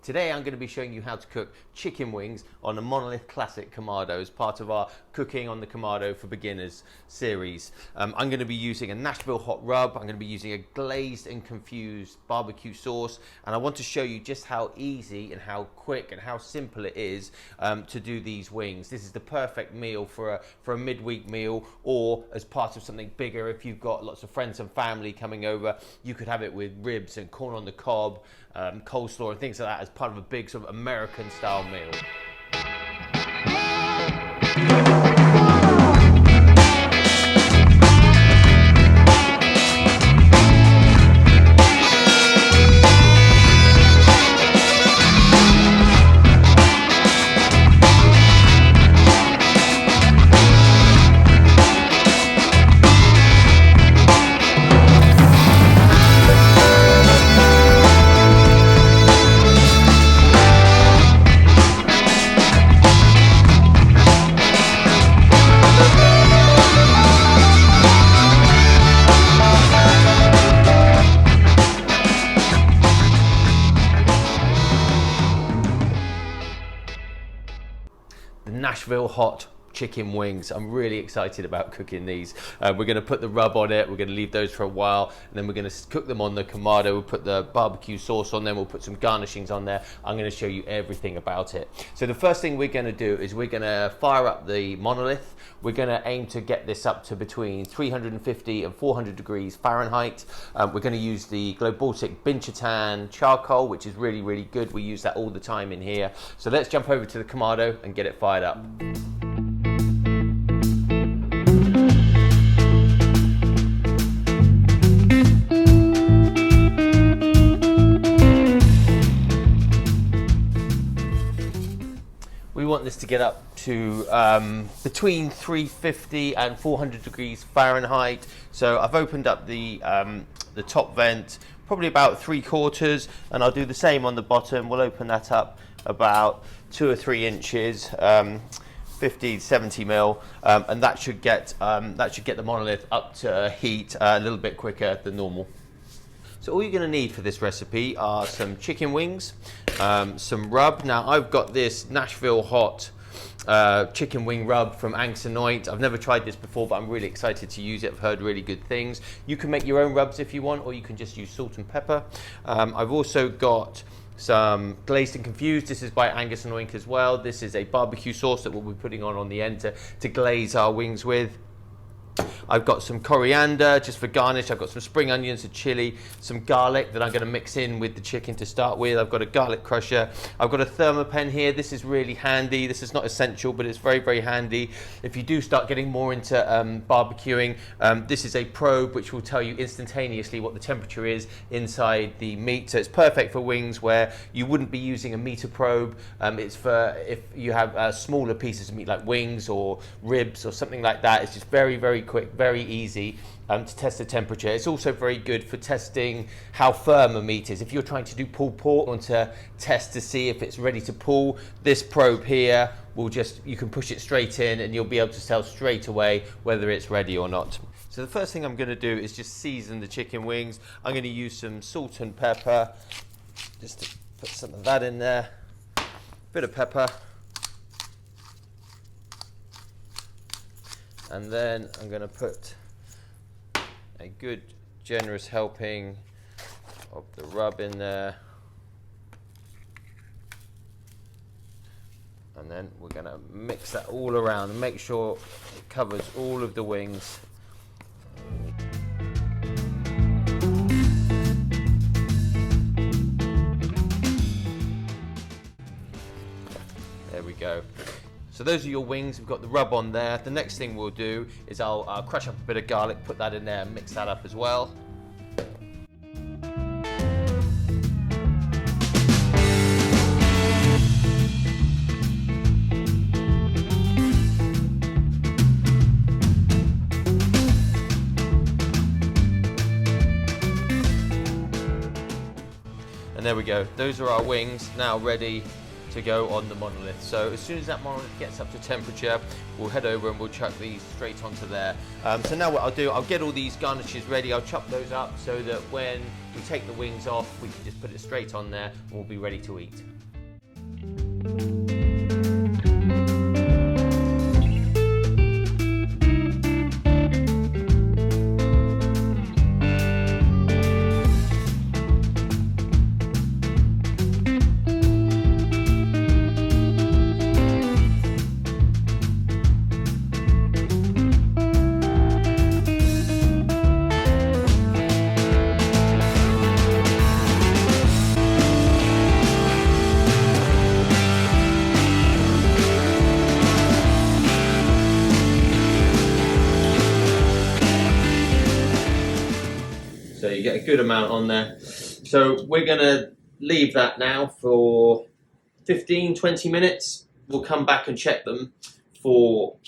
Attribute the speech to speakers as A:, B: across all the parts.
A: Today I'm going to be showing you how to cook chicken wings on a Monolith Classic Kamado as part of our Cooking on the Kamado for Beginners series. I'm going to be using a Nashville hot rub, I'm going to be using a glazed and confused barbecue sauce, and I want to show you just how easy and how quick and how simple it is to do these wings. This is the perfect meal for a midweek meal, or as part of something bigger. If you've got lots of friends and family coming over, you could have it with ribs and corn on the cob, coleslaw and things like that as part of a big sort of American style meal. Nashville hot chicken wings. I'm really excited about cooking these. We're going to put the rub on it, we're going to leave those for a while, and then we're going to cook them on the Kamado. We'll put the barbecue sauce on them, we'll put some garnishings on there. I'm going to show you everything about it. So the first thing we're going to do is we're going to fire up the Monolith. We're going to aim to get this up to between 350 and 400 degrees Fahrenheit. We're going to use the glazed Binochotan charcoal, which is really, really good. We use that all the time in here. So let's jump over to the Kamado and get it fired up. We want this to get up to between 350 and 400 degrees Fahrenheit. So I've opened up the top vent, probably about 3/4, and I'll do the same on the bottom. We'll open that up about 2 or 3 inches, 50, 70 mil, and that should get the Monolith up to heat a little bit quicker than normal. So all you're going to need for this recipe are some chicken wings, some rub. Now I've got this Nashville hot chicken wing rub from Angus and oink. I've never tried this before, but I'm really excited to use it. I've heard really good things. You can make your own rubs if you want, or you can just use salt and pepper. I've also got some glazed and confused. This is by Angus and oink as well. This is a barbecue sauce that we'll be putting on the end to glaze our wings with. I've got some coriander just for garnish. I've got some spring onions, a chili, some garlic that I'm going to mix in with the chicken to start with. I've got a garlic crusher. I've got a Thermapen here. This is really handy. This is not essential, but it's very, very handy. If you do start getting more into barbecuing, this is a probe which will tell you instantaneously what the temperature is inside the meat. So it's perfect for wings where you wouldn't be using a meter probe. It's for if you have smaller pieces of meat like wings or ribs or something like that. It's just very, very quick, very easy to test the temperature. It's also very good for testing how firm a meat is. If you're trying to do pulled pork, want to test to see if it's ready to pull, this probe here will you can push it straight in and you'll be able to tell straight away whether it's ready or not. So the first thing I'm going to do is just season the chicken wings. I'm going to use some salt and pepper, just to put some of that in there, bit of pepper. And then I'm going to put a good generous helping of the rub in there. And then we're going to mix that all around and make sure it covers all of the wings. There we go. So those are your wings. We've got the rub on there. The next thing we'll do is I'll crush up a bit of garlic, put that in there, and mix that up as well. And there we go. Those are our wings now ready to go on the Monolith. So as soon as that Monolith gets up to temperature, we'll head over and we'll chuck these straight onto there. So now what I'll do, I'll get all these garnishes ready. I'll chop those up so that when we take the wings off, we can just put it straight on there and we'll be ready to eat. So you get a good amount on there. So we're gonna leave that now for 15-20 minutes. We'll come back and check them for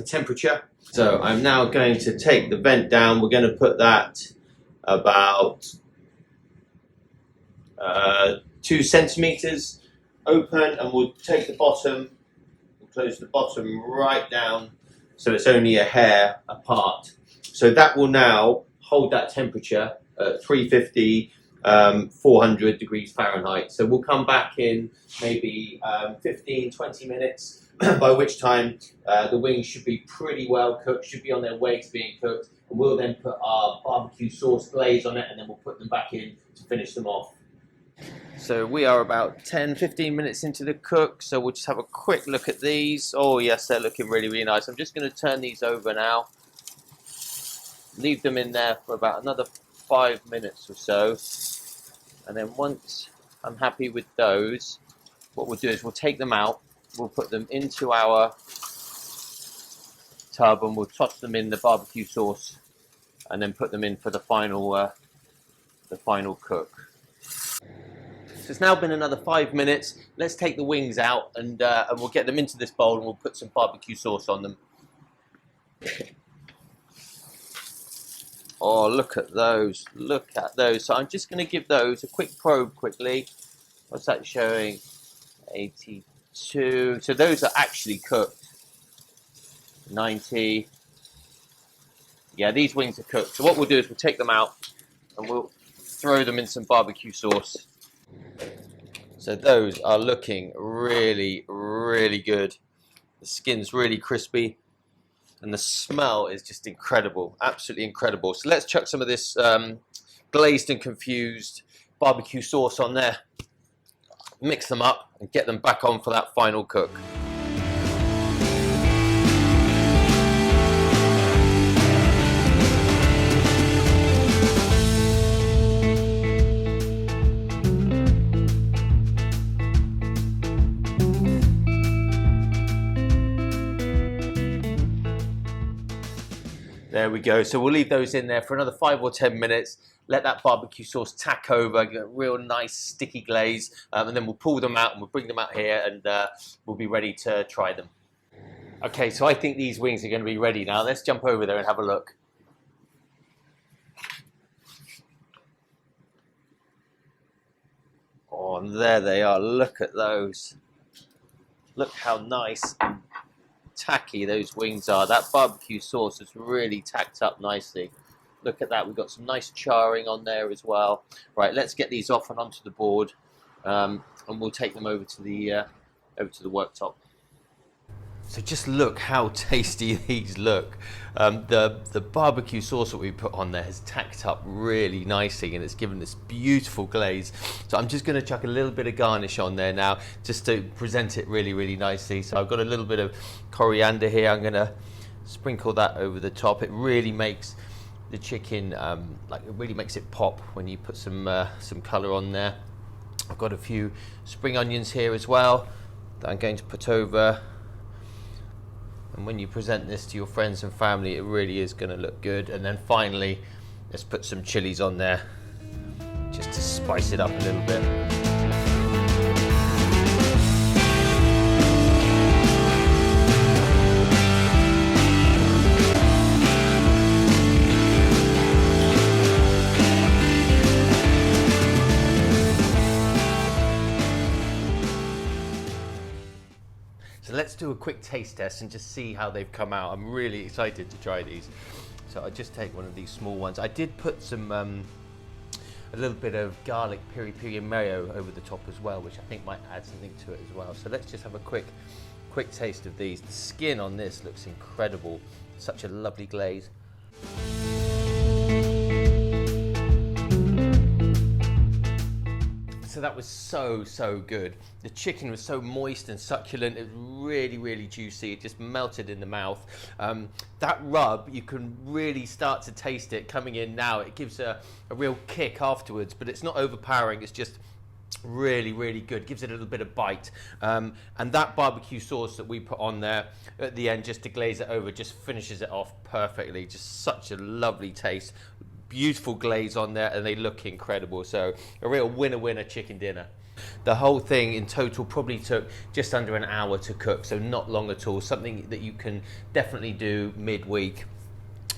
A: temperature. So I'm now going to take the vent down. We're going to put that about 2 centimeters open, and we'll take the bottom, we'll close the bottom right down so it's only a hair apart. So that will now hold that temperature at 350, 400 degrees Fahrenheit. So we'll come back in maybe 15-20 minutes, by which time the wings should be pretty well cooked, should be on their way to being cooked. And we'll then put our barbecue sauce glaze on it, and then we'll put them back in to finish them off. So we are about 10-15 minutes into the cook, so we'll just have a quick look at these. Oh yes, they're looking really, really nice. I'm just going to turn these over now. Leave them in there for about another 5 minutes or so, and then once I'm happy with those, what we'll do is we'll take them out, we'll put them into our tub, and we'll toss them in the barbecue sauce and then put them in for the final cook. So it's now been another 5 minutes. Let's take the wings out and we'll get them into this bowl, and we'll put some barbecue sauce on them. Oh, look at those. Look at those. So I'm just going to give those a quick probe quickly. What's that showing? 82. So those are actually cooked. 90. Yeah, these wings are cooked. So what we'll do is we'll take them out and we'll throw them in some barbecue sauce. So those are looking really, really good. The skin's really crispy. And the smell is just incredible, absolutely incredible. So let's chuck some of this glazed and confused barbecue sauce on there. Mix them up and get them back on for that final cook. There we go. So we'll leave those in there for another 5 or 10 minutes. Let that barbecue sauce tack over, get a real nice sticky glaze, and then we'll pull them out and we'll bring them out here, and we'll be ready to try them. Okay, so I think these wings are going to be ready now. Let's jump over there and have a look. Oh, and there they are. Look at those. Look how nice and tacky those wings are. That barbecue sauce is really tacked up nicely. Look at that. We've got some nice charring on there as well. Right, let's get these off and onto the board, and we'll take them over to the worktop. So just look how tasty these look. The barbecue sauce that we put on there has tacked up really nicely, and it's given this beautiful glaze. So I'm just going to chuck a little bit of garnish on there now, just to present it really, really nicely. So I've got a little bit of coriander here. I'm going to sprinkle that over the top. It really makes the chicken, it really makes it pop when you put some colour on there. I've got a few spring onions here as well that I'm going to put over. And when you present this to your friends and family, it really is going to look good. And then finally, let's put some chilies on there, just to spice it up a little bit. So let's do a quick taste test and just see how they've come out. I'm really excited to try these. So I just take one of these small ones. I did put some a little bit of garlic piri piri and mayo over the top as well, which I think might add something to it as well. So let's just have a quick taste of these. The skin on this looks incredible. Such a lovely glaze. So that was so good. The chicken was so moist and succulent. It was really juicy. It just melted in the mouth. That rub, you can really start to taste it coming in now. It gives a real kick afterwards, but it's not overpowering. It's just really good. Gives it a little bit of bite. And that barbecue sauce that we put on there at the end just to glaze it over just finishes it off perfectly. Just such a lovely taste. Beautiful glaze on there, and they look incredible. So a real winner chicken dinner. The whole thing in total probably took just under an hour to cook, so not long at all. Something that you can definitely do midweek.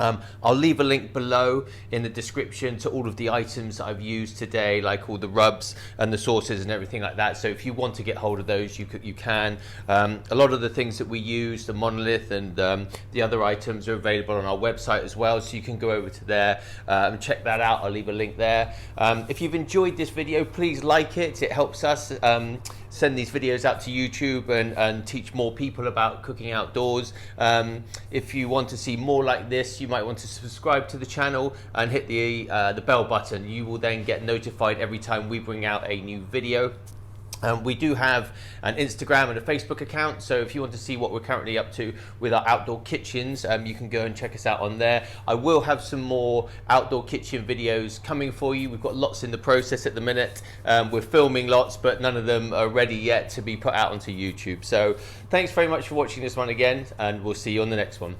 A: I'll leave a link below in the description to all of the items that I've used today, like all the rubs and the sauces and everything like that. So if you want to get hold of those, you can. A lot of the things that we use, the Monolith and the other items, are available on our website as well, so you can go over to there and check that out. I'll leave a link there. If you've enjoyed this video, please like it. It helps us send these videos out to YouTube and teach more people about cooking outdoors. If you want to see more like this, you might want to subscribe to the channel and hit the bell button. You will then get notified every time we bring out a new video. We do have an Instagram and a Facebook account, so if you want to see what we're currently up to with our outdoor kitchens, you can go and check us out on there. I will have some more outdoor kitchen videos coming for you. We've got lots in the process at the minute. We're filming lots, but none of them are ready yet to be put out onto YouTube. So thanks very much for watching this one again, and we'll see you on the next one.